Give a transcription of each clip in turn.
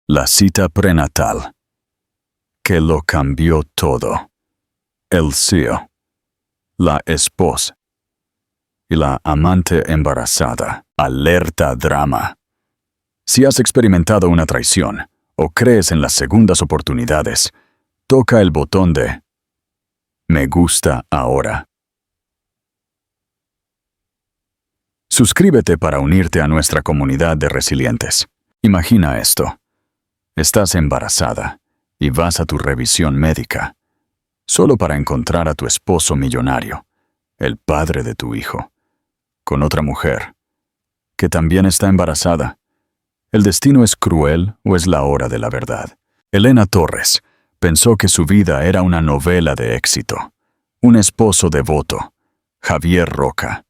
La cita prenatal, que lo cambió todo. El CEO, la esposa y la amante embarazada. Alerta drama. Si has experimentado una traición o crees en las segundas oportunidades, toca el botón de Me gusta ahora. Suscríbete para unirte a nuestra comunidad de resilientes. Imagina esto. Estás embarazada y vas a tu revisión médica, solo para encontrar a tu esposo millonario, el padre de tu hijo, con otra mujer, que también está embarazada. ¿El destino es cruel o es la hora de la verdad? Elena Torres pensó que su vida era una novela de éxito. Un esposo devoto, Javier Roca,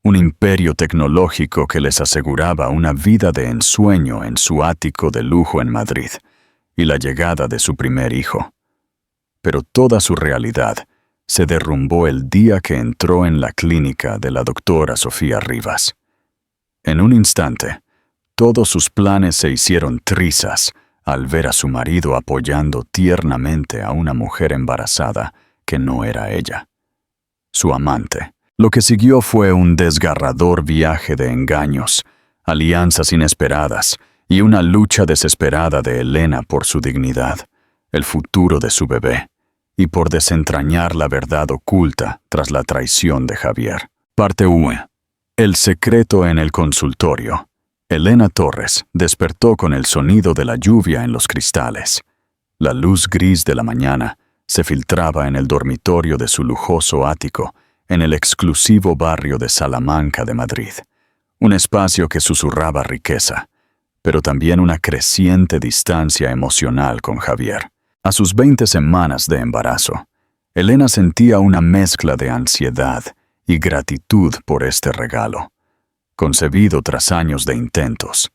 un imperio tecnológico que les aseguraba una vida de ensueño en su ático de lujo en Madrid, y la llegada de su primer hijo. Pero toda su realidad se derrumbó el día que entró en la clínica de la doctora Sofía Rivas. En un instante, todos sus planes se hicieron trizas al ver a su marido apoyando tiernamente a una mujer embarazada que no era ella, su amante. Lo que siguió fue un desgarrador viaje de engaños, alianzas inesperadas y una lucha desesperada de Elena por su dignidad, el futuro de su bebé, y por desentrañar la verdad oculta tras la traición de Javier. Parte 1. El secreto en el consultorio. Elena Torres despertó con el sonido de la lluvia en los cristales. La luz gris de la mañana se filtraba en el dormitorio de su lujoso ático, en el exclusivo barrio de Salamanca de Madrid. Un espacio que susurraba riqueza, pero también una creciente distancia emocional con Javier. A sus 20 semanas de embarazo, Elena sentía una mezcla de ansiedad y gratitud por este regalo, concebido tras años de intentos.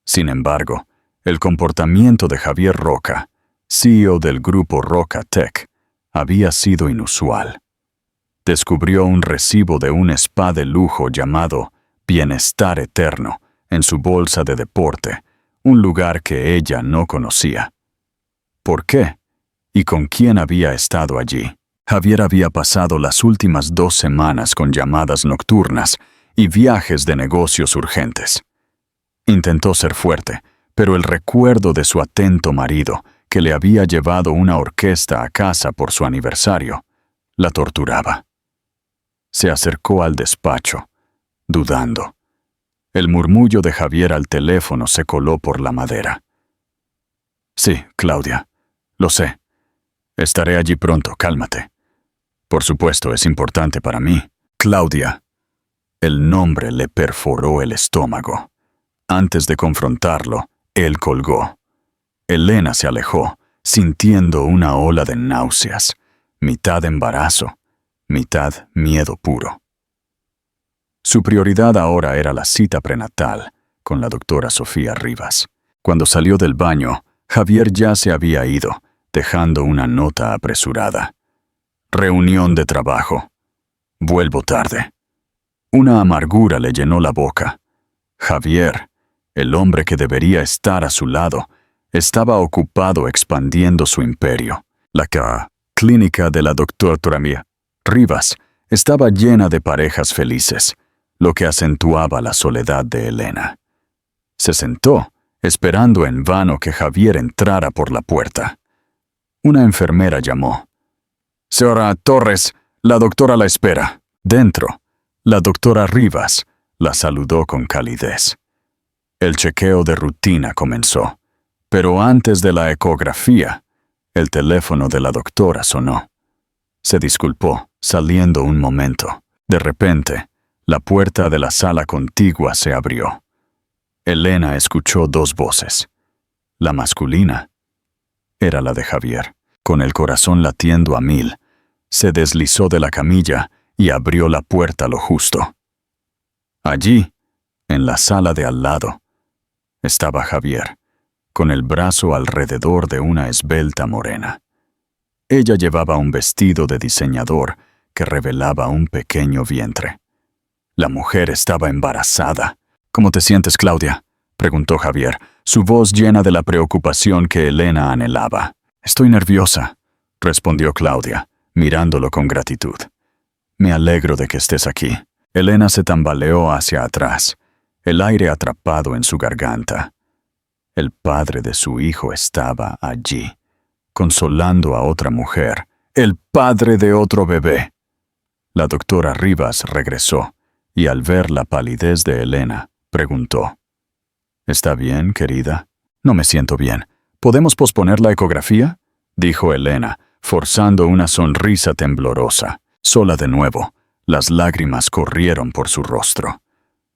Sin embargo, el comportamiento de Javier Roca, CEO del grupo Roca Tech, había sido inusual. Descubrió un recibo de un spa de lujo llamado Bienestar Eterno en su bolsa de deporte, un lugar que ella no conocía. ¿Por qué? ¿Y con quién había estado allí? Javier había pasado las últimas 2 semanas con llamadas nocturnas y viajes de negocios urgentes. Intentó ser fuerte, pero el recuerdo de su atento marido, que le había llevado una orquesta a casa por su aniversario, la torturaba. Se acercó al despacho, dudando. El murmullo de Javier al teléfono se coló por la madera. Sí, Claudia, lo sé. Estaré allí pronto, cálmate. Por supuesto, es importante para mí. Claudia. El nombre le perforó el estómago. Antes de confrontarlo, él colgó. Elena se alejó, sintiendo una ola de náuseas, mitad embarazo, mitad miedo puro. Su prioridad ahora era la cita prenatal con la doctora Sofía Rivas. Cuando salió del baño, Javier ya se había ido, dejando una nota apresurada. Reunión de trabajo. Vuelvo tarde. Una amargura le llenó la boca. Javier, el hombre que debería estar a su lado, estaba ocupado expandiendo su imperio. La clínica de la doctora Rivas estaba llena de parejas felices, lo que acentuaba la soledad de Elena. Se sentó, esperando en vano que Javier entrara por la puerta. Una enfermera llamó. «Señora Torres, la doctora la espera». Dentro, la doctora Rivas la saludó con calidez. El chequeo de rutina comenzó, pero antes de la ecografía, el teléfono de la doctora sonó. Se disculpó, saliendo un momento. De repente, la puerta de la sala contigua se abrió. Elena escuchó 2 voces. La masculina era la de Javier. Con el corazón latiendo a 1000, se deslizó de la camilla y abrió la puerta lo justo. Allí, en la sala de al lado, estaba Javier, con el brazo alrededor de una esbelta morena. Ella llevaba un vestido de diseñador que revelaba un pequeño vientre. La mujer estaba embarazada. «¿Cómo te sientes, Claudia?», preguntó Javier, su voz llena de la preocupación que Elena anhelaba. «Estoy nerviosa», respondió Claudia, mirándolo con gratitud. «Me alegro de que estés aquí». Elena se tambaleó hacia atrás, el aire atrapado en su garganta. El padre de su hijo estaba allí, consolando a otra mujer, el padre de otro bebé. La doctora Rivas regresó, y al ver la palidez de Elena, preguntó: «¿Está bien, querida?» «No me siento bien. ¿Podemos posponer la ecografía?», dijo Elena, forzando una sonrisa temblorosa. Sola de nuevo, las lágrimas corrieron por su rostro.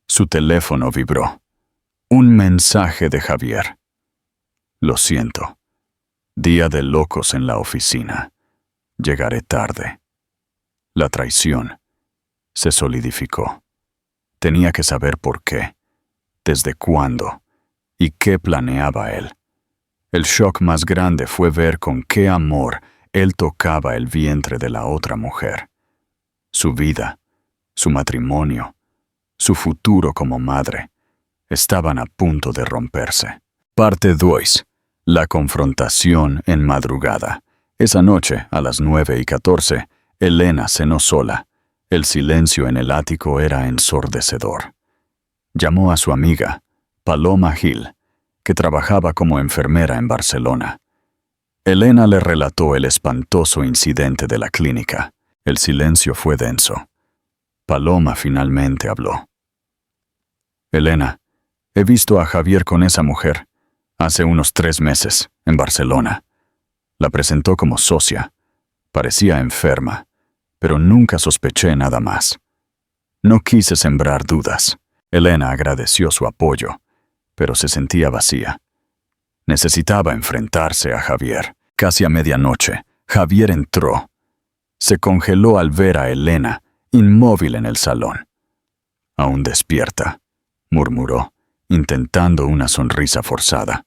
Su teléfono vibró. Un mensaje de Javier. «Lo siento. Día de locos en la oficina. Llegaré tarde». La traición se solidificó. Tenía que saber por qué, desde cuándo y qué planeaba él. El shock más grande fue ver con qué amor él tocaba el vientre de la otra mujer. Su vida, su matrimonio, su futuro como madre, estaban a punto de romperse. Parte 2. La confrontación en madrugada. Esa noche, a las 9:14, Elena cenó sola. El silencio en el ático era ensordecedor. Llamó a su amiga, Paloma Gil, que trabajaba como enfermera en Barcelona. Elena le relató el espantoso incidente de la clínica. El silencio fue denso. Paloma finalmente habló. «Elena, he visto a Javier con esa mujer hace unos 3 meses, en Barcelona. La presentó como socia. Parecía enferma, pero nunca sospeché nada más. No quise sembrar dudas». Elena agradeció su apoyo, pero se sentía vacía. Necesitaba enfrentarse a Javier. Casi a medianoche, Javier entró. Se congeló al ver a Elena, inmóvil en el salón. «Aún despierta», murmuró, intentando una sonrisa forzada.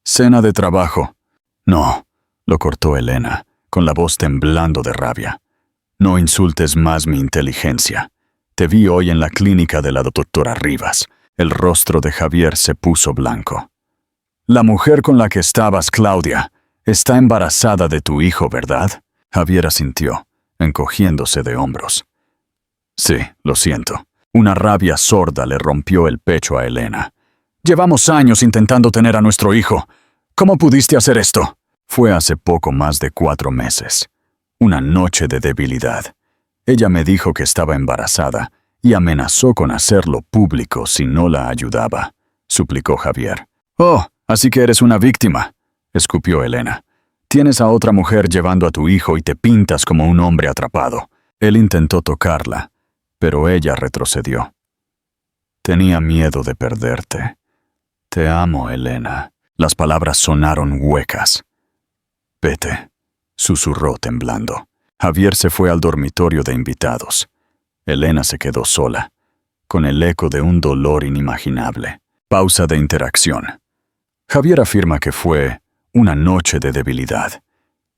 «Cena de trabajo». «No», lo cortó Elena, con la voz temblando de rabia. «No insultes más mi inteligencia. Te vi hoy en la clínica de la doctora Rivas». El rostro de Javier se puso blanco. «La mujer con la que estabas, Claudia, está embarazada de tu hijo, ¿verdad?». Javier asintió, encogiéndose de hombros. «Sí, lo siento». Una rabia sorda le rompió el pecho a Elena. «Llevamos años intentando tener a nuestro hijo. ¿Cómo pudiste hacer esto?». Fue hace poco más de 4 meses. Una noche de debilidad. Ella me dijo que estaba embarazada y amenazó con hacerlo público si no la ayudaba, suplicó Javier. «Oh, así que eres una víctima», escupió Elena. «Tienes a otra mujer llevando a tu hijo y te pintas como un hombre atrapado». Él intentó tocarla, pero ella retrocedió. «Tenía miedo de perderte. Te amo, Elena». Las palabras sonaron huecas. «Vete», susurró temblando. Javier se fue al dormitorio de invitados. Elena se quedó sola, con el eco de un dolor inimaginable. Pausa de interacción. Javier afirma que fue una noche de debilidad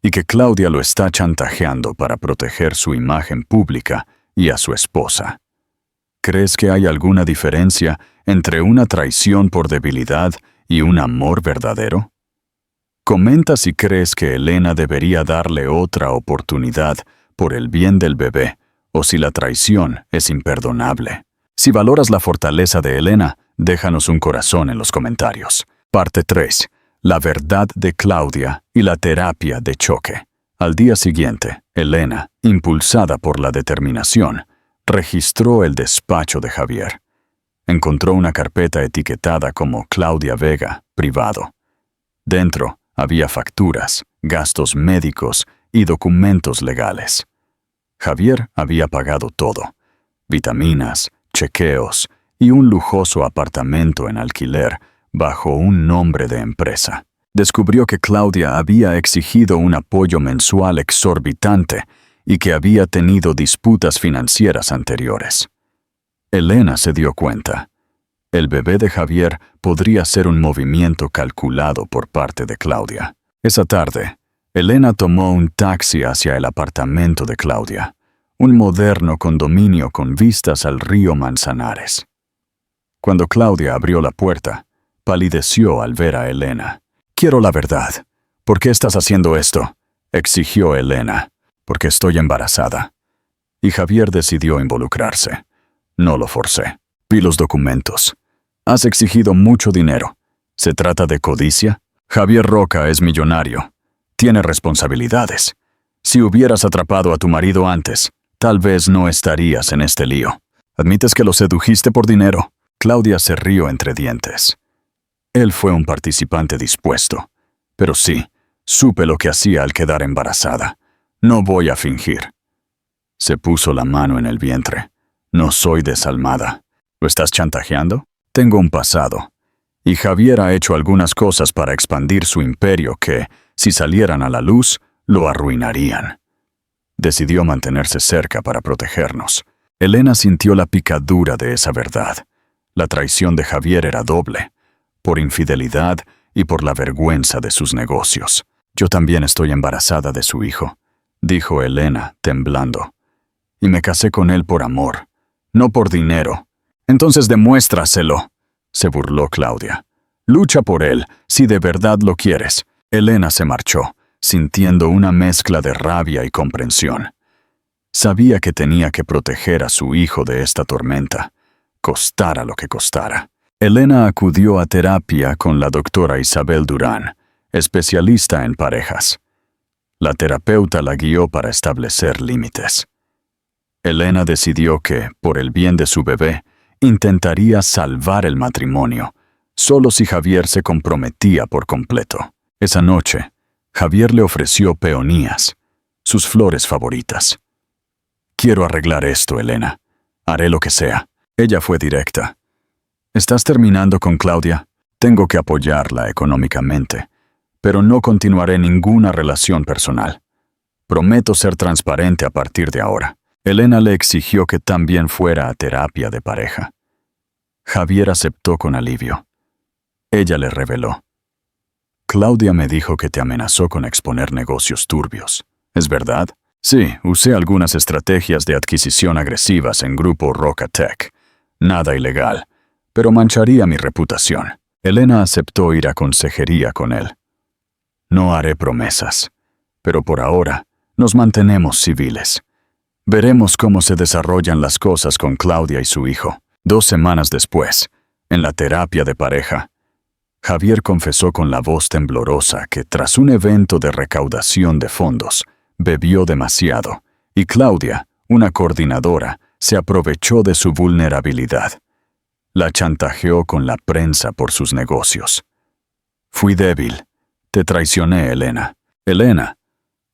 y que Claudia lo está chantajeando para proteger su imagen pública y a su esposa. ¿Crees que hay alguna diferencia entre una traición por debilidad y un amor verdadero? Comenta si crees que Elena debería darle otra oportunidad por el bien del bebé o si la traición es imperdonable. Si valoras la fortaleza de Elena, déjanos un corazón en los comentarios. Parte 3. La verdad de Claudia y la terapia de choque. Al día siguiente, Elena, impulsada por la determinación, registró el despacho de Javier. Encontró una carpeta etiquetada como Claudia Vega, privado. Dentro había facturas, gastos médicos y documentos legales. Javier había pagado todo: vitaminas, chequeos y un lujoso apartamento en alquiler bajo un nombre de empresa. Descubrió que Claudia había exigido un apoyo mensual exorbitante y que había tenido disputas financieras anteriores. Elena se dio cuenta. El bebé de Javier podría ser un movimiento calculado por parte de Claudia. Esa tarde, Elena tomó un taxi hacia el apartamento de Claudia, un moderno condominio con vistas al río Manzanares. Cuando Claudia abrió la puerta, palideció al ver a Elena. «Quiero la verdad. ¿Por qué estás haciendo esto?», exigió Elena. «Porque estoy embarazada». Y Javier decidió involucrarse. No lo forcé. Vi los documentos. Has exigido mucho dinero. ¿Se trata de codicia? Javier Roca es millonario. Tiene responsabilidades. Si hubieras atrapado a tu marido antes, tal vez no estarías en este lío. ¿Admites que lo sedujiste por dinero? Claudia se rió entre dientes. Él fue un participante dispuesto. Pero sí, supe lo que hacía al quedar embarazada. No voy a fingir. Se puso la mano en el vientre. No soy desalmada. ¿Lo estás chantajeando? Tengo un pasado. Y Javier ha hecho algunas cosas para expandir su imperio que, si salieran a la luz, lo arruinarían. Decidió mantenerse cerca para protegernos. Elena sintió la picadura de esa verdad. La traición de Javier era doble, por infidelidad y por la vergüenza de sus negocios. Yo también estoy embarazada de su hijo, dijo Elena, temblando. Y me casé con él por amor, no por dinero. Entonces demuéstraselo, se burló Claudia. Lucha por él, si de verdad lo quieres. Elena se marchó, sintiendo una mezcla de rabia y comprensión. Sabía que tenía que proteger a su hijo de esta tormenta, costara lo que costara. Elena acudió a terapia con la doctora Isabel Durán, especialista en parejas. La terapeuta la guió para establecer límites. Elena decidió que, por el bien de su bebé, intentaría salvar el matrimonio, solo si Javier se comprometía por completo. Esa noche, Javier le ofreció peonías, sus flores favoritas. «Quiero arreglar esto, Elena. Haré lo que sea». Ella fue directa. «¿Estás terminando con Claudia? Tengo que apoyarla económicamente, pero no continuaré ninguna relación personal. Prometo ser transparente a partir de ahora». Elena le exigió que también fuera a terapia de pareja. Javier aceptó con alivio. Ella le reveló. «Claudia me dijo que te amenazó con exponer negocios turbios. ¿Es verdad?» «Sí, usé algunas estrategias de adquisición agresivas en Grupo Roca Tech. Nada ilegal, pero mancharía mi reputación». Elena aceptó ir a consejería con él. «No haré promesas, pero por ahora nos mantenemos civiles. Veremos cómo se desarrollan las cosas con Claudia y su hijo». 2 semanas después, en la terapia de pareja, Javier confesó con la voz temblorosa que tras un evento de recaudación de fondos, bebió demasiado, y Claudia, una coordinadora, se aprovechó de su vulnerabilidad. La chantajeó con la prensa por sus negocios. «Fui débil. Te traicioné, Elena». Elena,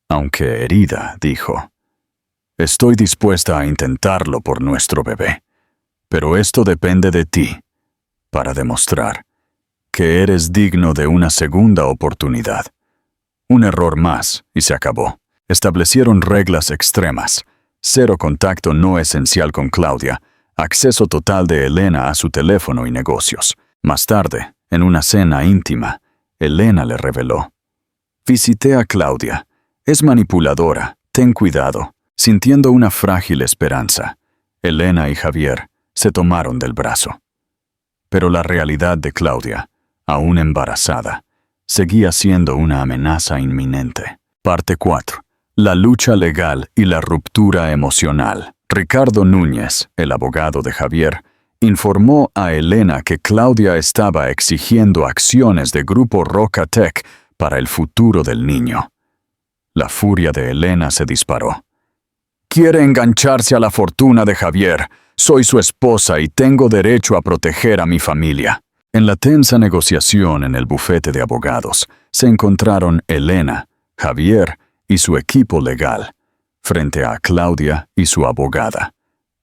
aunque herida, dijo, «Estoy dispuesta a intentarlo por nuestro bebé, pero esto depende de ti, para demostrar que eres digno de una segunda oportunidad». Un error más y se acabó. Establecieron reglas extremas: 0 contacto no esencial con Claudia, acceso total de Elena a su teléfono y negocios. Más tarde, en una cena íntima, Elena le reveló: «Visité a Claudia. Es manipuladora. Ten cuidado». Sintiendo una frágil esperanza, Elena y Javier se tomaron del brazo. Pero la realidad de Claudia, aún embarazada, seguía siendo una amenaza inminente. Parte 4. La lucha legal y la ruptura emocional. Ricardo Núñez, el abogado de Javier, informó a Elena que Claudia estaba exigiendo acciones de Grupo Roca Tech para el futuro del niño. La furia de Elena se disparó. «Quiere engancharse a la fortuna de Javier. Soy su esposa y tengo derecho a proteger a mi familia». En la tensa negociación en el bufete de abogados, se encontraron Elena, Javier y su equipo legal, frente a Claudia y su abogada,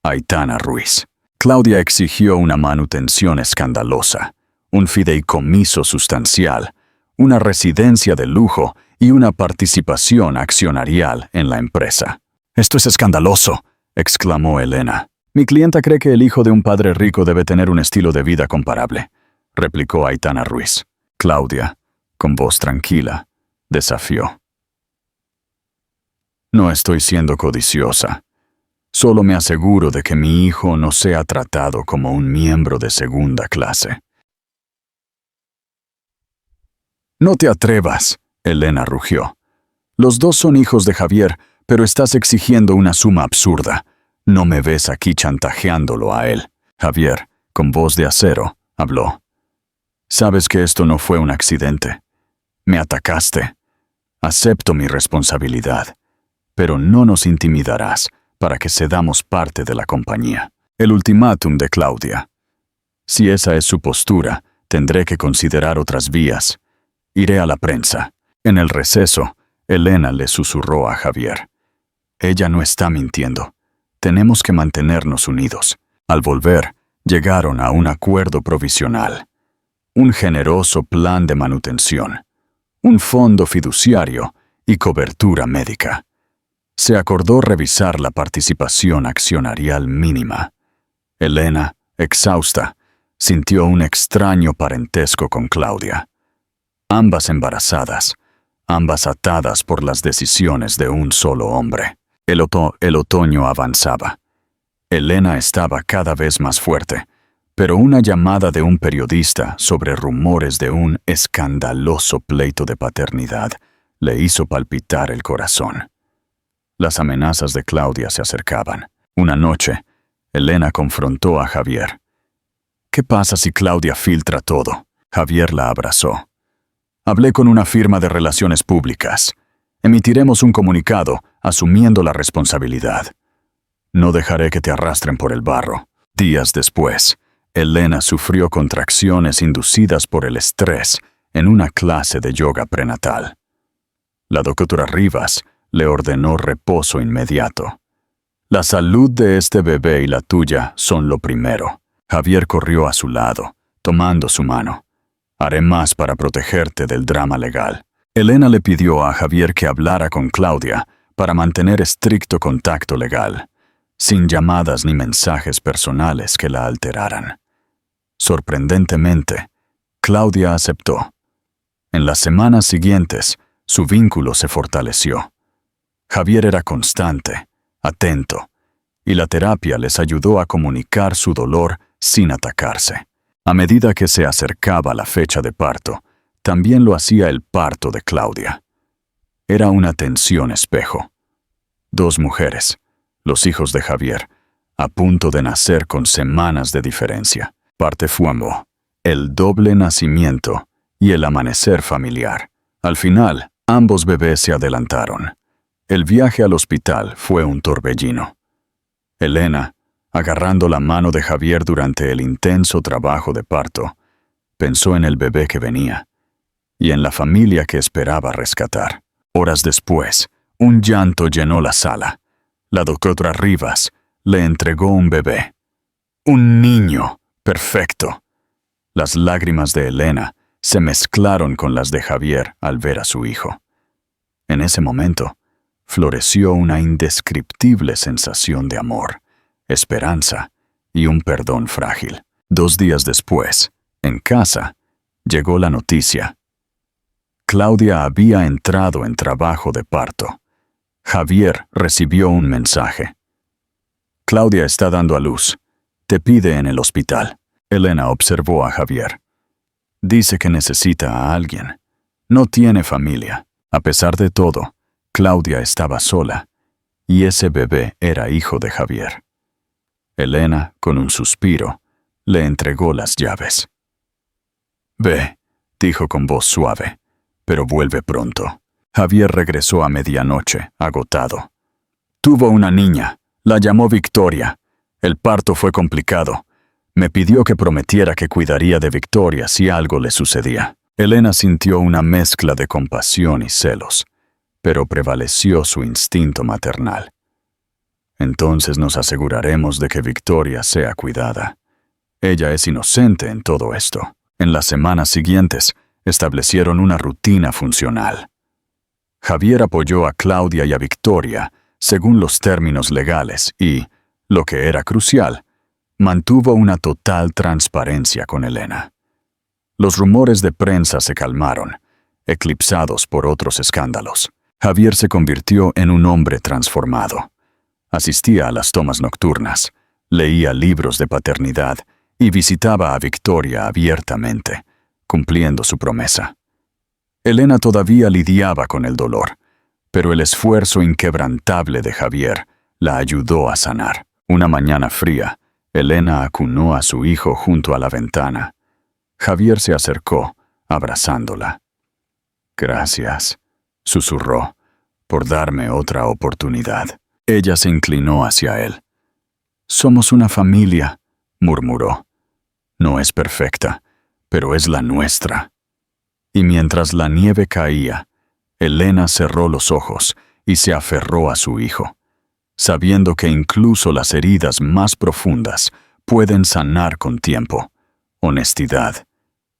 Aitana Ruiz. Claudia exigió una manutención escandalosa, un fideicomiso sustancial, una residencia de lujo y una participación accionarial en la empresa. «Esto es escandaloso», exclamó Elena. «Mi clienta cree que el hijo de un padre rico debe tener un estilo de vida comparable», replicó Aitana Ruiz. Claudia, con voz tranquila, desafió. «No estoy siendo codiciosa. Solo me aseguro de que mi hijo no sea tratado como un miembro de segunda clase». No te atrevas, Elena rugió. Los dos son hijos de Javier, pero estás exigiendo una suma absurda. No me ves aquí chantajeándolo a él. Javier, con voz de acero, habló. Sabes que esto no fue un accidente. Me atacaste. Acepto mi responsabilidad, pero no nos intimidarás para que cedamos parte de la compañía. El ultimátum de Claudia. Si esa es su postura, tendré que considerar otras vías. Iré a la prensa. En el receso, Elena le susurró a Javier. Ella no está mintiendo. Tenemos que mantenernos unidos. Al volver, llegaron a un acuerdo provisional. Un generoso plan de manutención. Un fondo fiduciario y cobertura médica. Se acordó revisar la participación accionarial mínima. Elena, exhausta, sintió un extraño parentesco con Claudia. Ambas embarazadas, ambas atadas por las decisiones de un solo hombre. El otoño avanzaba. Elena estaba cada vez más fuerte, pero una llamada de un periodista sobre rumores de un escandaloso pleito de paternidad le hizo palpitar el corazón. Las amenazas de Claudia se acercaban. Una noche, Elena confrontó a Javier. ¿Qué pasa si Claudia filtra todo? Javier la abrazó. Hablé con una firma de relaciones públicas. Emitiremos un comunicado asumiendo la responsabilidad. No dejaré que te arrastren por el barro. Días después, Elena sufrió contracciones inducidas por el estrés en una clase de yoga prenatal. La doctora Rivas le ordenó reposo inmediato. La salud de este bebé y la tuya son lo primero. Javier corrió a su lado, tomando su mano. Haré más para protegerte del drama legal. Elena le pidió a Javier que hablara con Claudia para mantener estricto contacto legal, sin llamadas ni mensajes personales que la alteraran. Sorprendentemente, Claudia aceptó. En las semanas siguientes, su vínculo se fortaleció. Javier era constante, atento, y la terapia les ayudó a comunicar su dolor sin atacarse. A medida que se acercaba la fecha de parto, también lo hacía el parto de Claudia. Era una tensión espejo. Dos mujeres, los hijos de Javier, a punto de nacer con semanas de diferencia. Parte fuemo, el doble nacimiento y el amanecer familiar. Al final, ambos bebés se adelantaron. El viaje al hospital fue un torbellino. Elena, agarrando la mano de Javier durante el intenso trabajo de parto, pensó en el bebé que venía y en la familia que esperaba rescatar. Horas después, un llanto llenó la sala. La doctora Rivas le entregó un bebé. Un niño perfecto. Las lágrimas de Elena se mezclaron con las de Javier al ver a su hijo. En ese momento, floreció una indescriptible sensación de amor, esperanza y un perdón frágil. 2 días después, en casa, llegó la noticia. Claudia había entrado en trabajo de parto. Javier recibió un mensaje. Claudia está dando a luz. Te pide en el hospital. Elena observó a Javier. Dice que necesita a alguien. No tiene familia. A pesar de todo, Claudia estaba sola, y ese bebé era hijo de Javier. Elena, con un suspiro, le entregó las llaves. Ve, dijo con voz suave, pero vuelve pronto. Javier regresó a medianoche, agotado. Tuvo una niña, la llamó Victoria. El parto fue complicado. Me pidió que prometiera que cuidaría de Victoria si algo le sucedía. Elena sintió una mezcla de compasión y celos, pero prevaleció su instinto maternal. Entonces nos aseguraremos de que Victoria sea cuidada. Ella es inocente en todo esto. En las semanas siguientes, establecieron una rutina funcional. Javier apoyó a Claudia y a Victoria según los términos legales y, lo que era crucial, mantuvo una total transparencia con Elena. Los rumores de prensa se calmaron, eclipsados por otros escándalos. Javier se convirtió en un hombre transformado. Asistía a las tomas nocturnas, leía libros de paternidad y visitaba a Victoria abiertamente, cumpliendo su promesa. Elena todavía lidiaba con el dolor, pero el esfuerzo inquebrantable de Javier la ayudó a sanar. Una mañana fría, Elena acunó a su hijo junto a la ventana. Javier se acercó, abrazándola. «Gracias», susurró, «por darme otra oportunidad». Ella se inclinó hacia él. «Somos una familia», murmuró. «No es perfecta, pero es la nuestra». Y mientras la nieve caía, Elena cerró los ojos y se aferró a su hijo, sabiendo que incluso las heridas más profundas pueden sanar con tiempo, honestidad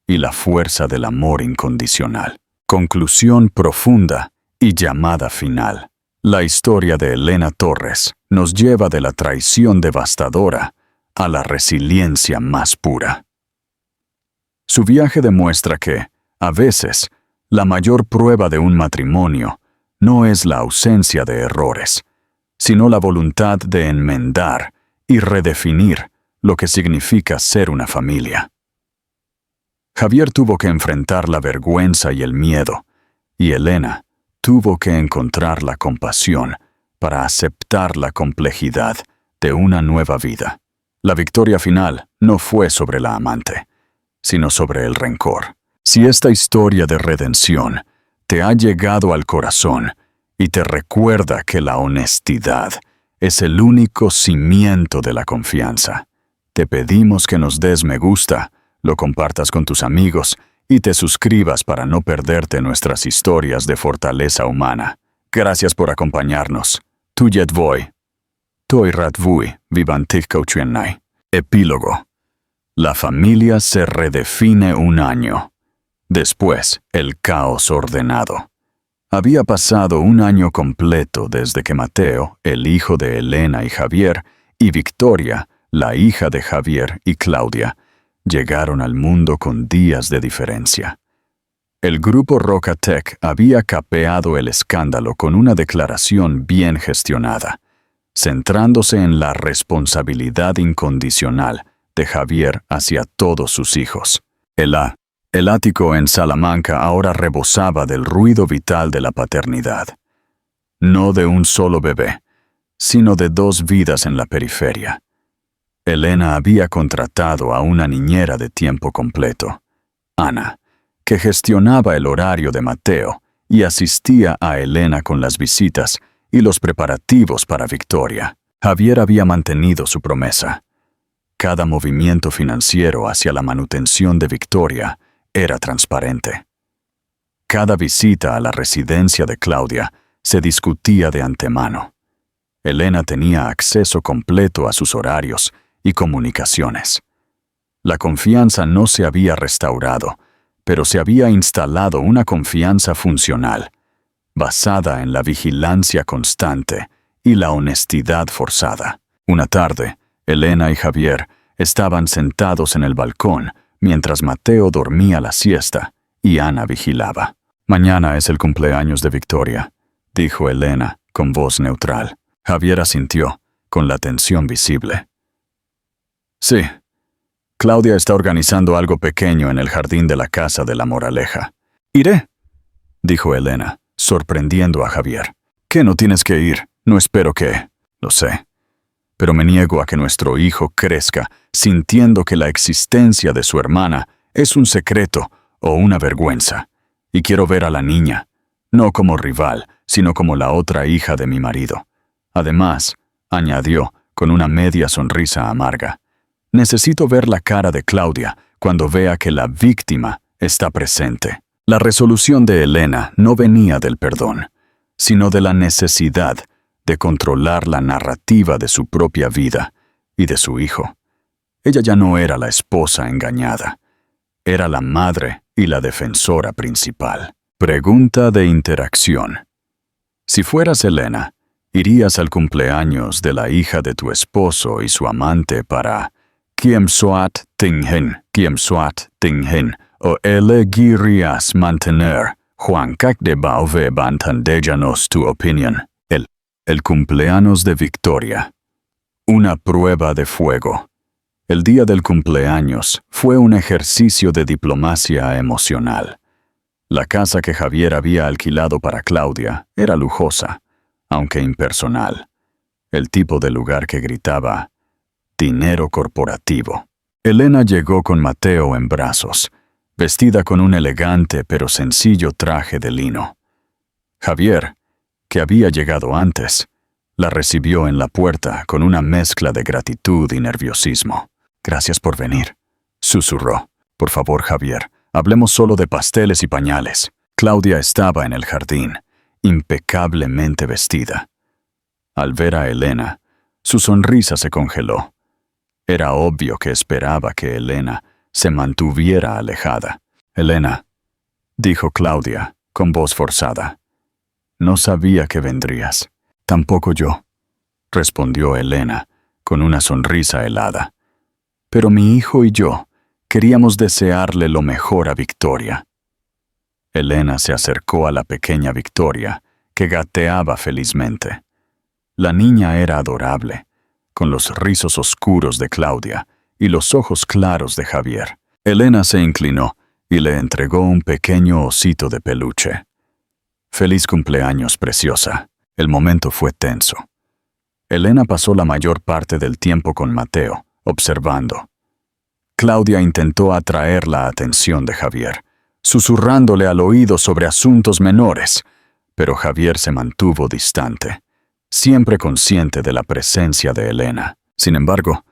y la fuerza del amor incondicional. Conclusión profunda y llamada final. La historia de Elena Torres nos lleva de la traición devastadora a la resiliencia más pura. Su viaje demuestra que, a veces, la mayor prueba de un matrimonio no es la ausencia de errores, sino la voluntad de enmendar y redefinir lo que significa ser una familia. Javier tuvo que enfrentar la vergüenza y el miedo, y Elena tuvo que encontrar la compasión para aceptar la complejidad de una nueva vida. La victoria final no fue sobre la amante, sino sobre el rencor. Si esta historia de redención te ha llegado al corazón y te recuerda que la honestidad es el único cimiento de la confianza, te pedimos que nos des me gusta, lo compartas con tus amigos y te suscribas para no perderte nuestras historias de fortaleza humana. Gracias por acompañarnos. Tujet voy. Toi ratvui vivantik kauchuennai. Epílogo. La familia se redefine un año. Después, el caos ordenado. Había pasado un año completo desde que Mateo, el hijo de Elena y Javier, y Victoria, la hija de Javier y Claudia, llegaron al mundo con días de diferencia. El grupo Rocatec había capeado el escándalo con una declaración bien gestionada, centrándose en la responsabilidad incondicional de Javier hacia todos sus hijos. El ático en Salamanca ahora rebosaba del ruido vital de la paternidad. No de un solo bebé, sino de 2 vidas en la periferia. Elena había contratado a una niñera de tiempo completo, Ana, que gestionaba el horario de Mateo y asistía a Elena con las visitas y los preparativos para Victoria. Javier había mantenido su promesa. Cada movimiento financiero hacia la manutención de Victoria era transparente. Cada visita a la residencia de Claudia se discutía de antemano. Elena tenía acceso completo a sus horarios y comunicaciones. La confianza no se había restaurado, pero se había instalado una confianza funcional, basada en la vigilancia constante y la honestidad forzada. Una tarde, Elena y Javier estaban sentados en el balcón mientras Mateo dormía la siesta y Ana vigilaba. «Mañana es el cumpleaños de Victoria», dijo Elena con voz neutral. Javier asintió, con la tensión visible. «Sí. Claudia está organizando algo pequeño en el jardín de la casa de la Moraleja. Iré», dijo Elena, sorprendiendo a Javier. «¿Qué no tienes que ir? No espero que...» «Lo sé. Pero me niego a que nuestro hijo crezca sintiendo que la existencia de su hermana es un secreto o una vergüenza. Y quiero ver a la niña, no como rival, sino como la otra hija de mi marido. Además», añadió, con una media sonrisa amarga, «necesito ver la cara de Claudia cuando vea que la víctima está presente». La resolución de Elena no venía del perdón, sino de la necesidad de controlar la narrativa de su propia vida y de su hijo. Ella ya no era la esposa engañada, era la madre y la defensora principal. Pregunta de interacción. Si fueras Elena, ¿irías al cumpleaños de la hija de tu esposo y su amante para Kiem Soat Tingen, o elegirías mantener Juan Cac de Bauve Bantandejanos tu opinión? El cumpleaños de Victoria. Una prueba de fuego. El día del cumpleaños fue un ejercicio de diplomacia emocional. La casa que Javier había alquilado para Claudia era lujosa, aunque impersonal. El tipo de lugar que gritaba dinero corporativo. Elena llegó con Mateo en brazos, vestida con un elegante pero sencillo traje de lino. Javier, que había llegado antes, la recibió en la puerta con una mezcla de gratitud y nerviosismo. «Gracias por venir», susurró. «Por favor, Javier, hablemos solo de pasteles y pañales». Claudia estaba en el jardín, impecablemente vestida. Al ver a Elena, su sonrisa se congeló. Era obvio que esperaba que Elena se mantuviera alejada. «Elena», dijo Claudia, con voz forzada. «No sabía que vendrías». «Tampoco yo», respondió Elena, con una sonrisa helada. «Pero mi hijo y yo queríamos desearle lo mejor a Victoria». Elena se acercó a la pequeña Victoria, que gateaba felizmente. La niña era adorable, con los rizos oscuros de Claudia y los ojos claros de Javier. Elena se inclinó y le entregó un pequeño osito de peluche. «Feliz cumpleaños, preciosa». El momento fue tenso. Elena pasó la mayor parte del tiempo con Mateo, observando. Claudia intentó atraer la atención de Javier, susurrándole al oído sobre asuntos menores, pero Javier se mantuvo distante, siempre consciente de la presencia de Elena. Sin embargo,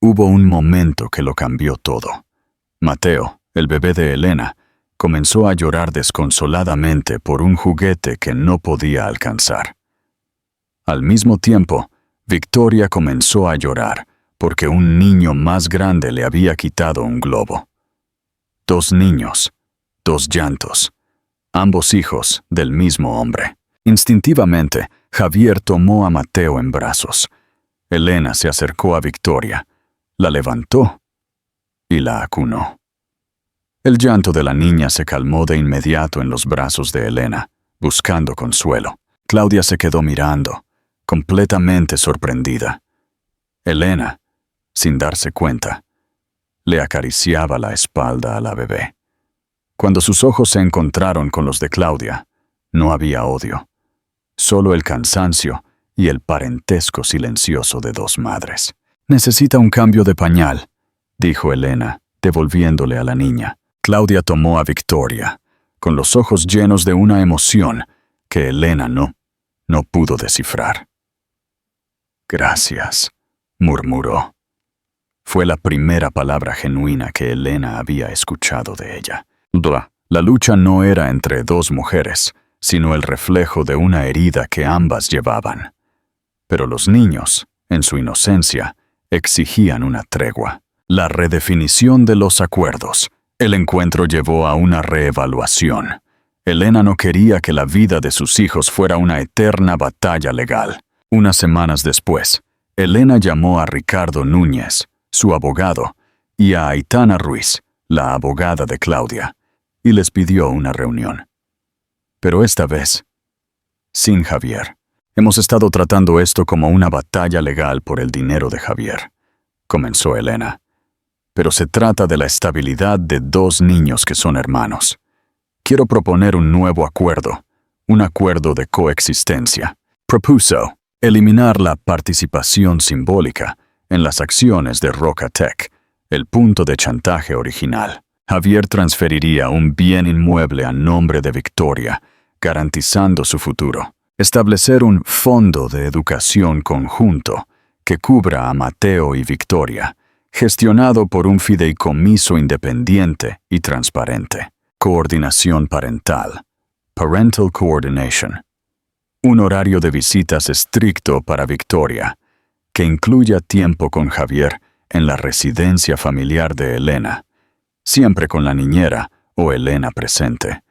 hubo un momento que lo cambió todo. Mateo, el bebé de Elena, comenzó a llorar desconsoladamente por un juguete que no podía alcanzar. Al mismo tiempo, Victoria comenzó a llorar porque un niño más grande le había quitado un globo. 2 niños, 2 llantos, ambos hijos del mismo hombre. Instintivamente, Javier tomó a Mateo en brazos. Elena se acercó a Victoria, la levantó y la acunó. El llanto de la niña se calmó de inmediato en los brazos de Elena, buscando consuelo. Claudia se quedó mirando, completamente sorprendida. Elena, sin darse cuenta, le acariciaba la espalda a la bebé. Cuando sus ojos se encontraron con los de Claudia, no había odio, solo el cansancio y el parentesco silencioso de 2 madres. «Necesita un cambio de pañal», dijo Elena, devolviéndole a la niña. Claudia tomó a Victoria, con los ojos llenos de una emoción que Elena no pudo descifrar. «Gracias», murmuró. Fue la primera palabra genuina que Elena había escuchado de ella. La lucha no era entre 2 mujeres, sino el reflejo de una herida que ambas llevaban. Pero los niños, en su inocencia, exigían una tregua. La redefinición de los acuerdos. El encuentro llevó a una reevaluación. Elena no quería que la vida de sus hijos fuera una eterna batalla legal. Unas semanas después, Elena llamó a Ricardo Núñez, su abogado, y a Aitana Ruiz, la abogada de Claudia, y les pidió una reunión. Pero esta vez, sin Javier. «Hemos estado tratando esto como una batalla legal por el dinero de Javier», comenzó Elena. «Pero se trata de la estabilidad de 2 niños que son hermanos. Quiero proponer un nuevo acuerdo, un acuerdo de coexistencia. Propuso eliminar la participación simbólica en las acciones de Rocatec, el punto de chantaje original. Javier transferiría un bien inmueble a nombre de Victoria, garantizando su futuro. Establecer un fondo de educación conjunto que cubra a Mateo y Victoria, gestionado por un fideicomiso independiente y transparente. Coordinación parental. Parental Coordination. Un horario de visitas estricto para Victoria, que incluya tiempo con Javier en la residencia familiar de Elena, siempre con la niñera o Elena presente,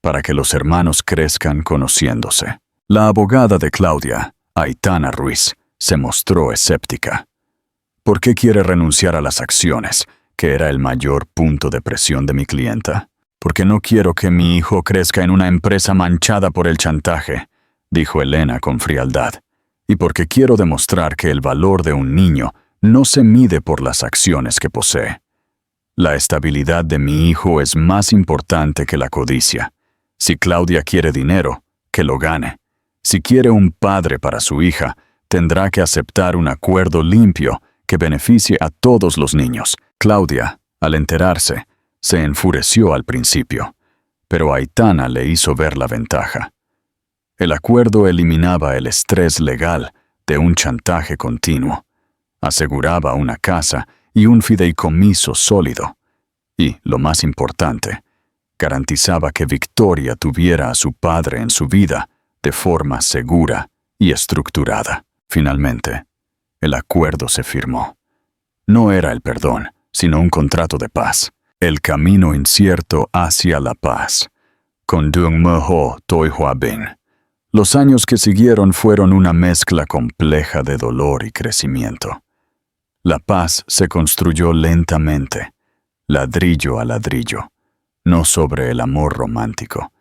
para que los hermanos crezcan conociéndose. La abogada de Claudia, Aitana Ruiz, se mostró escéptica. ¿Por qué quiere renunciar a las acciones, que era el mayor punto de presión de mi clienta? «Porque no quiero que mi hijo crezca en una empresa manchada por el chantaje», dijo Elena con frialdad. «Y porque quiero demostrar que el valor de un niño no se mide por las acciones que posee». La estabilidad de mi hijo es más importante que la codicia. Si Claudia quiere dinero, que lo gane. Si quiere un padre para su hija, tendrá que aceptar un acuerdo limpio que beneficie a todos los niños. Claudia, al enterarse, se enfureció al principio, pero Aitana le hizo ver la ventaja. El acuerdo eliminaba el estrés legal de un chantaje continuo, aseguraba una casa y un fideicomiso sólido, y, lo más importante, garantizaba que Victoria tuviera a su padre en su vida de forma segura y estructurada. Finalmente, el acuerdo se firmó. No era el perdón, sino un contrato de paz. El camino incierto hacia la paz. Con Dung Meho Toi Hua Bin. Los años que siguieron fueron una mezcla compleja de dolor y crecimiento. La paz se construyó lentamente, ladrillo a ladrillo, no sobre el amor romántico,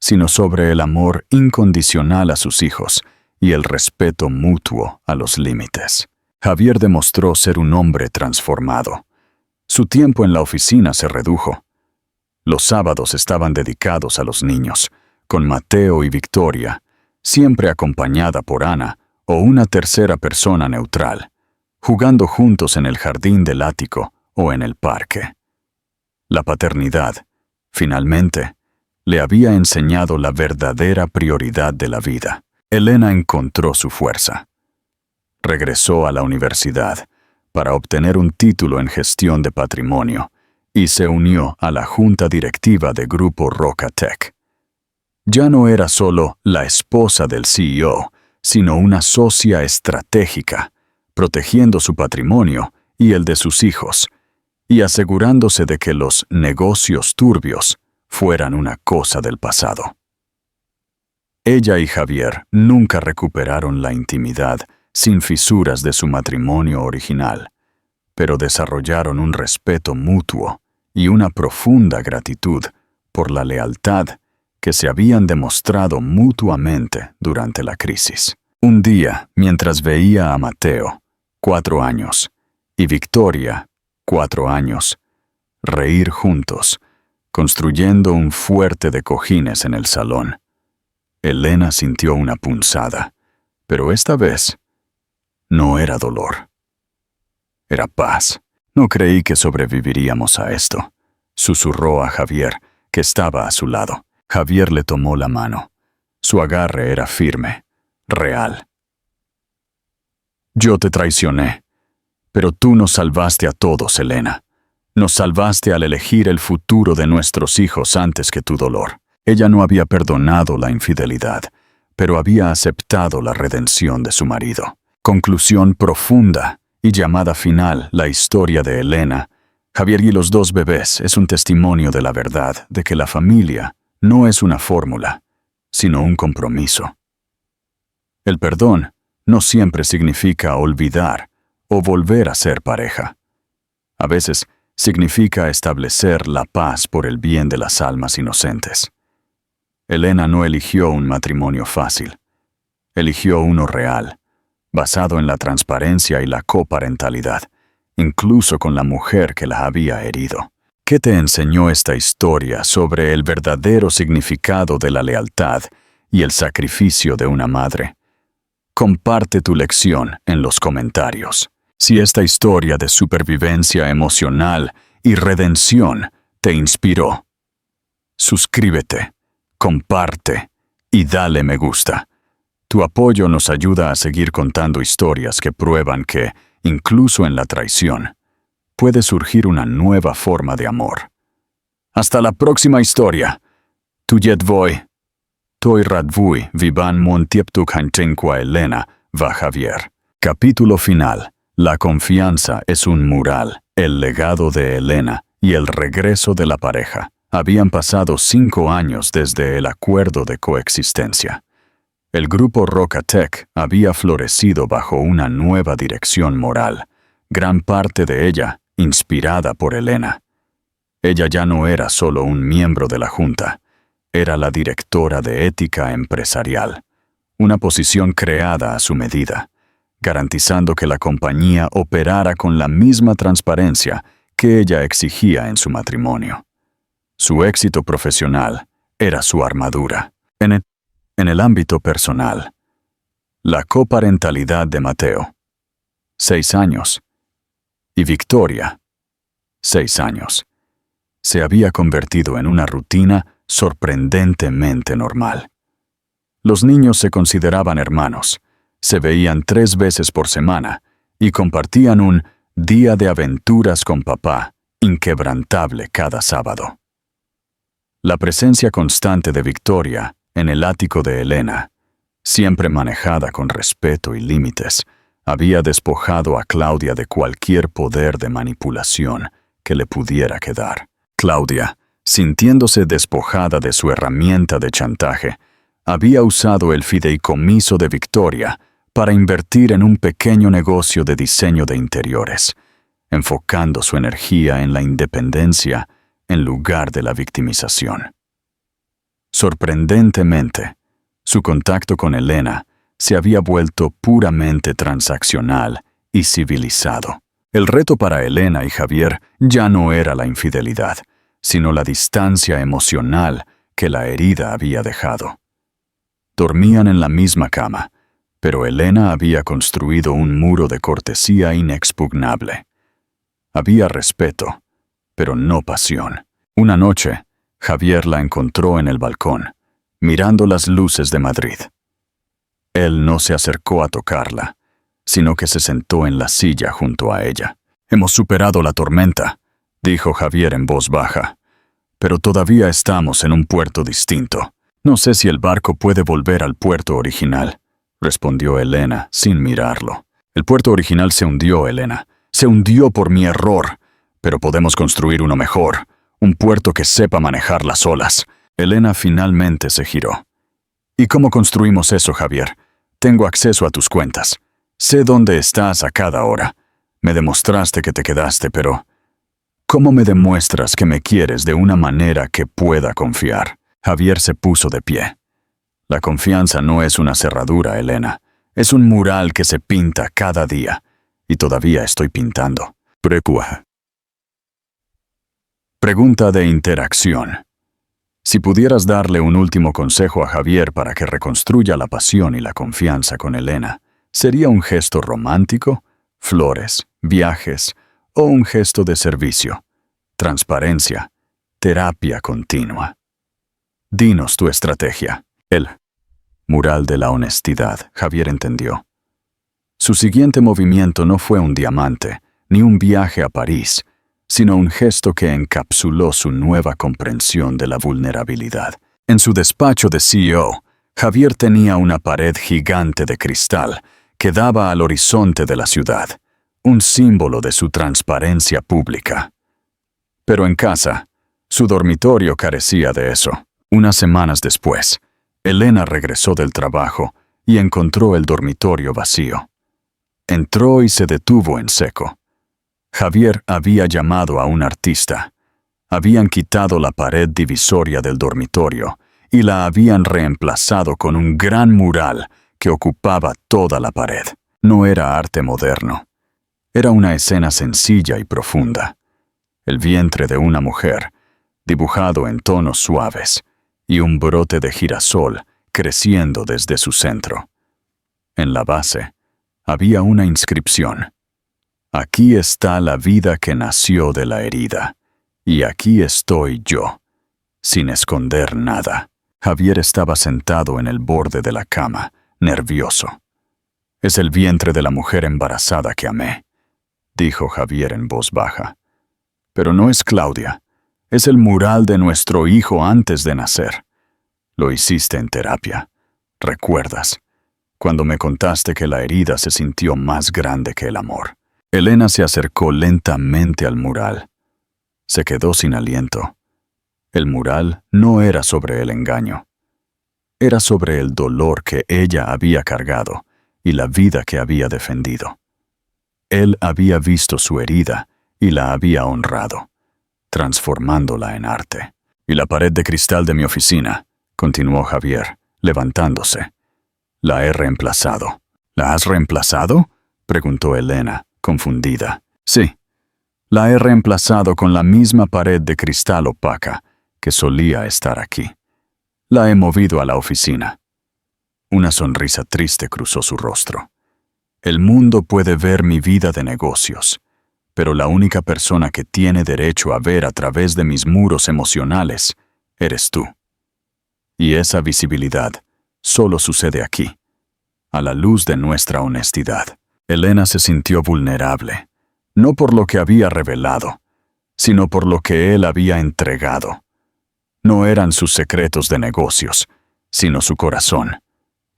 sino sobre el amor incondicional a sus hijos y el respeto mutuo a los límites. Javier demostró ser un hombre transformado. Su tiempo en la oficina se redujo. Los sábados estaban dedicados a los niños, con Mateo y Victoria, siempre acompañada por Ana o una tercera persona neutral, jugando juntos en el jardín del ático o en el parque. La paternidad, finalmente, le había enseñado la verdadera prioridad de la vida. Elena encontró su fuerza. Regresó a la universidad para obtener un título en gestión de patrimonio y se unió a la junta directiva de Grupo Rocatec. Ya no era solo la esposa del CEO, sino una socia estratégica, protegiendo su patrimonio y el de sus hijos, y asegurándose de que los negocios turbios fueran una cosa del pasado. Ella y Javier nunca recuperaron la intimidad sin fisuras de su matrimonio original, pero desarrollaron un respeto mutuo y una profunda gratitud por la lealtad que se habían demostrado mutuamente durante la crisis. Un día, mientras veía a Mateo, 4 años, y Victoria, 4 años, reír juntos, construyendo un fuerte de cojines en el salón, Elena sintió una punzada, pero esta vez no era dolor. Era paz. No creí que sobreviviríamos a esto, susurró a Javier, que estaba a su lado. Javier le tomó la mano. Su agarre era firme, real. Yo te traicioné, pero tú nos salvaste a todos, Elena. Nos salvaste al elegir el futuro de nuestros hijos antes que tu dolor. Ella no había perdonado la infidelidad, pero había aceptado la redención de su marido. Conclusión profunda y llamada final, la historia de Elena, Javier y los 2 bebés es un testimonio de la verdad de que la familia no es una fórmula, sino un compromiso. El perdón no siempre significa olvidar o volver a ser pareja. A veces significa establecer la paz por el bien de las almas inocentes. Elena no eligió un matrimonio fácil. Eligió uno real, basado en la transparencia y la coparentalidad, incluso con la mujer que la había herido. ¿Qué te enseñó esta historia sobre el verdadero significado de la lealtad y el sacrificio de una madre? Comparte tu lección en los comentarios. Si esta historia de supervivencia emocional y redención te inspiró, suscríbete, comparte y dale me gusta. Tu apoyo nos ayuda a seguir contando historias que prueban que, incluso en la traición, puede surgir una nueva forma de amor. Hasta la próxima historia. Tuyet voy. Toi radvui vivan montieptuk hantenkwa Elena va Javier. Capítulo final. La confianza es un mural. El legado de Elena y el regreso de la pareja. Habían pasado 5 años desde el acuerdo de coexistencia. El grupo Rocatec había florecido bajo una nueva dirección moral, gran parte de ella inspirada por Elena. Ella ya no era solo un miembro de la junta, era la directora de ética empresarial, una posición creada a su medida, garantizando que la compañía operara con la misma transparencia que ella exigía en su matrimonio. Su éxito profesional era su armadura. En el ámbito personal, la coparentalidad de Mateo, 6 años, y Victoria, 6 años, se había convertido en una rutina sorprendentemente normal. Los niños se consideraban hermanos, se veían 3 veces por semana y compartían un día de aventuras con papá inquebrantable cada sábado. La presencia constante de Victoria en el ático de Elena, siempre manejada con respeto y límites, había despojado a Claudia de cualquier poder de manipulación que le pudiera quedar. Claudia, sintiéndose despojada de su herramienta de chantaje, había usado el fideicomiso de Victoria para invertir en un pequeño negocio de diseño de interiores, enfocando su energía en la independencia en lugar de la victimización. Sorprendentemente, su contacto con Elena se había vuelto puramente transaccional y civilizado. El reto para Elena y Javier ya no era la infidelidad, sino la distancia emocional que la herida había dejado. Dormían en la misma cama, pero Elena había construido un muro de cortesía inexpugnable. Había respeto, pero no pasión. Una noche, Javier la encontró en el balcón, mirando las luces de Madrid. Él no se acercó a tocarla, sino que se sentó en la silla junto a ella. «Hemos superado la tormenta», dijo Javier en voz baja, «pero todavía estamos en un puerto distinto. No sé si el barco puede volver al puerto original», respondió Elena sin mirarlo. «El puerto original se hundió, Elena. Se hundió por mi error, pero podemos construir uno mejor, un puerto que sepa manejar las olas». Elena finalmente se giró. «¿Y cómo construimos eso, Javier? Tengo acceso a tus cuentas. Sé dónde estás a cada hora. Me demostraste que te quedaste, pero ¿cómo me demuestras que me quieres de una manera que pueda confiar?» Javier se puso de pie. «La confianza no es una cerradura, Elena. Es un mural que se pinta cada día. Y todavía estoy pintando». Pregunta de interacción. Si pudieras darle un último consejo a Javier para que reconstruya la pasión y la confianza con Elena, ¿sería un gesto romántico, flores, viajes o un gesto de servicio, transparencia, terapia continua? Dinos tu estrategia. El mural de la honestidad, Javier entendió. Su siguiente movimiento no fue un diamante, ni un viaje a París, sino un gesto que encapsuló su nueva comprensión de la vulnerabilidad. En su despacho de CEO, Javier tenía una pared gigante de cristal que daba al horizonte de la ciudad, un símbolo de su transparencia pública. Pero en casa, su dormitorio carecía de eso. Unas semanas después, Elena regresó del trabajo y encontró el dormitorio vacío. Entró y se detuvo en seco. Javier había llamado a un artista. Habían quitado la pared divisoria del dormitorio y la habían reemplazado con un gran mural que ocupaba toda la pared. No era arte moderno. Era una escena sencilla y profunda. El vientre de una mujer, dibujado en tonos suaves, y un brote de girasol creciendo desde su centro. En la base había una inscripción. «Aquí está la vida que nació de la herida, y aquí estoy yo, sin esconder nada». Javier estaba sentado en el borde de la cama, nervioso. «Es el vientre de la mujer embarazada que amé», dijo Javier en voz baja. «Pero no es Claudia, es el mural de nuestro hijo antes de nacer. Lo hiciste en terapia. ¿Recuerdas? Cuando me contaste que la herida se sintió más grande que el amor». Elena se acercó lentamente al mural. Se quedó sin aliento. El mural no era sobre el engaño. Era sobre el dolor que ella había cargado y la vida que había defendido. Él había visto su herida y la había honrado, transformándola en arte. «Y la pared de cristal de mi oficina», continuó Javier, levantándose. «La he reemplazado». «¿La has reemplazado?», preguntó Elena, confundida. «Sí. La he reemplazado con la misma pared de cristal opaca que solía estar aquí. La he movido a la oficina. Una sonrisa triste cruzó su rostro. El mundo puede ver mi vida de negocios, pero la única persona que tiene derecho a ver a través de mis muros emocionales eres tú. Y esa visibilidad solo sucede aquí, a la luz de nuestra honestidad. Elena se sintió vulnerable, no por lo que había revelado, sino por lo que él había entregado. No eran sus secretos de negocios, sino su corazón,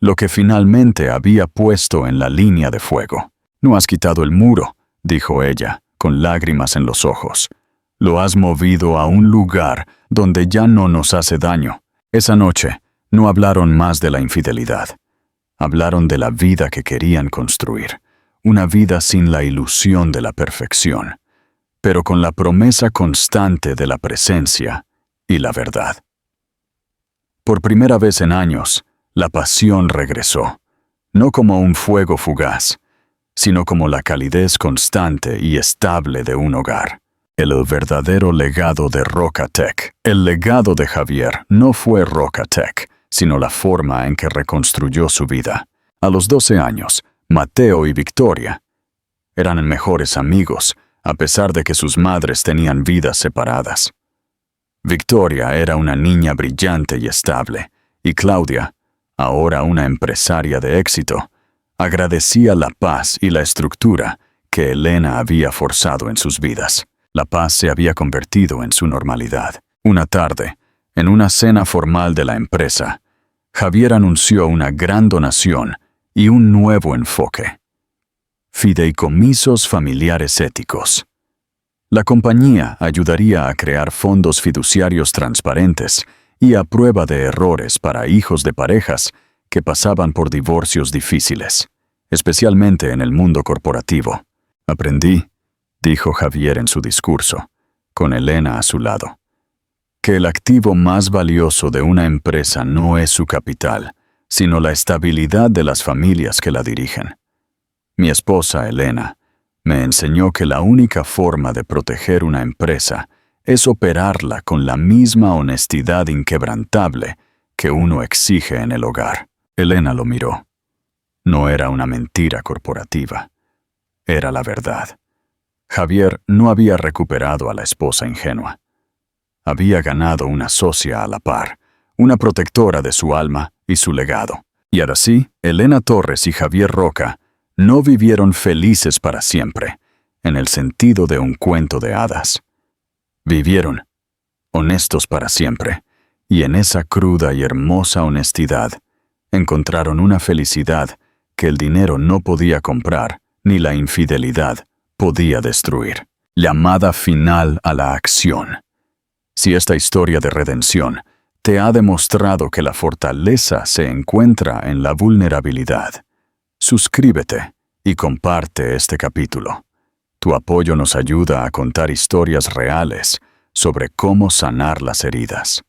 lo que finalmente había puesto en la línea de fuego. «No has quitado el muro», dijo ella, con lágrimas en los ojos. «Lo has movido a un lugar donde ya no nos hace daño». Esa noche no hablaron más de la infidelidad. Hablaron de la vida que querían construir, una vida sin la ilusión de la perfección, pero con la promesa constante de la presencia y la verdad. Por primera vez en años, la pasión regresó, no como un fuego fugaz, sino como la calidez constante y estable de un hogar. El verdadero legado de Rocatec. El legado de Javier no fue Rocatec, sino la forma en que reconstruyó su vida. A los 12 años, Mateo y Victoria eran mejores amigos, a pesar de que sus madres tenían vidas separadas. Victoria era una niña brillante y estable, y Claudia, ahora una empresaria de éxito, agradecía la paz y la estructura que Elena había forzado en sus vidas. La paz se había convertido en su normalidad. Una tarde, en una cena formal de la empresa, Javier anunció una gran donación y un nuevo enfoque: fideicomisos familiares éticos. La compañía ayudaría a crear fondos fiduciarios transparentes y a prueba de errores para hijos de parejas que pasaban por divorcios difíciles, especialmente en el mundo corporativo. Aprendí, dijo Javier en su discurso, con Elena a su lado, que el activo más valioso de una empresa no es su capital, sino la estabilidad de las familias que la dirigen. Mi esposa, Elena, me enseñó que la única forma de proteger una empresa es operarla con la misma honestidad inquebrantable que uno exige en el hogar. Elena lo miró. No era una mentira corporativa. Era la verdad. Javier no había recuperado a la esposa ingenua. Había ganado una socia a la par, una protectora de su alma y su legado. Y ahora sí, Elena Torres y Javier Roca no vivieron felices para siempre, en el sentido de un cuento de hadas. Vivieron honestos para siempre, y en esa cruda y hermosa honestidad encontraron una felicidad que el dinero no podía comprar, ni la infidelidad podía destruir. Llamada final a la acción. Si esta historia de redención te ha demostrado que la fortaleza se encuentra en la vulnerabilidad, suscríbete y comparte este capítulo. Tu apoyo nos ayuda a contar historias reales sobre cómo sanar las heridas.